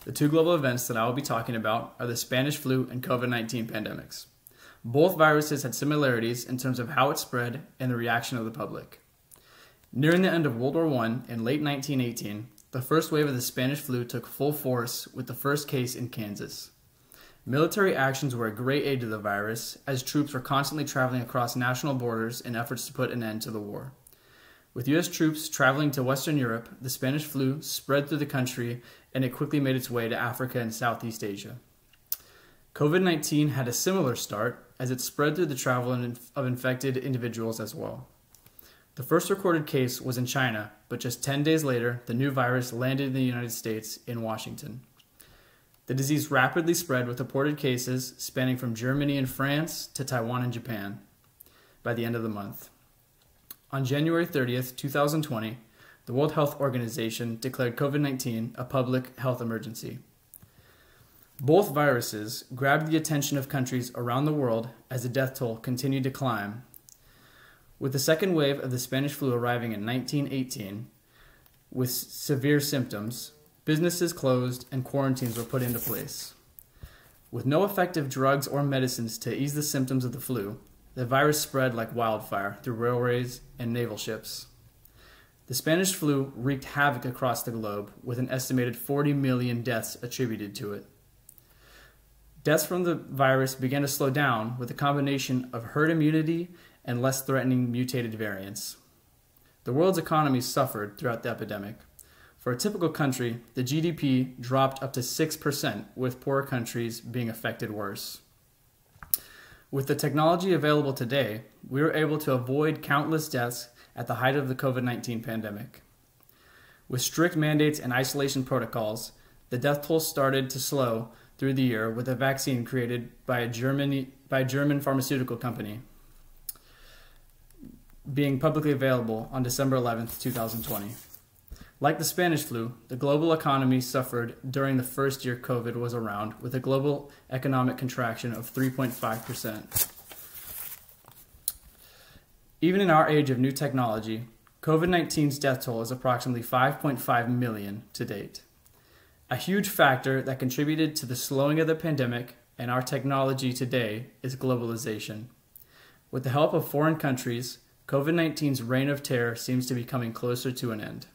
The two global events that I will be talking about are the Spanish flu and COVID-19 pandemics. Both viruses had similarities in terms of how it spread and the reaction of the public. Nearing the end of World War I in late 1918, the first wave of the Spanish flu took full force with the first case in Kansas. Military actions were a great aid to the virus, as troops were constantly traveling across national borders in efforts to put an end to the war. With U.S. troops traveling to Western Europe, the Spanish flu spread through the country and it quickly made its way to Africa and Southeast Asia. COVID-19 had a similar start as it spread through the travel of infected individuals as well. The first recorded case was in China, but just 10 days later, the new virus landed in the United States in Washington. The disease rapidly spread with reported cases spanning from Germany and France to Taiwan and Japan by the end of the month. On January 30th, 2020, the World Health Organization declared COVID-19 a public health emergency. Both viruses grabbed the attention of countries around the world as the death toll continued to climb. With the second wave of the Spanish flu arriving in 1918 with severe symptoms, businesses closed and quarantines were put into place. With no effective drugs or medicines to ease the symptoms of the flu, the virus spread like wildfire through railways and naval ships. The Spanish flu wreaked havoc across the globe, with an estimated 40 million deaths attributed to it. Deaths from the virus began to slow down with a combination of herd immunity and less threatening mutated variants. The world's economy suffered throughout the epidemic. For a typical country, the GDP dropped up to 6%, with poorer countries being affected worse. With the technology available today, we were able to avoid countless deaths at the height of the COVID-19 pandemic. With strict mandates and isolation protocols, the death toll started to slow through the year with a vaccine created by a German pharmaceutical company being publicly available on December 11th, 2020. Like the Spanish flu, the global economy suffered during the first year COVID was around, with a global economic contraction of 3.5%. Even in our age of new technology, COVID-19's death toll is approximately 5.5 million to date. A huge factor that contributed to the slowing of the pandemic and our technology today is globalization. With the help of foreign countries, COVID-19's reign of terror seems to be coming closer to an end.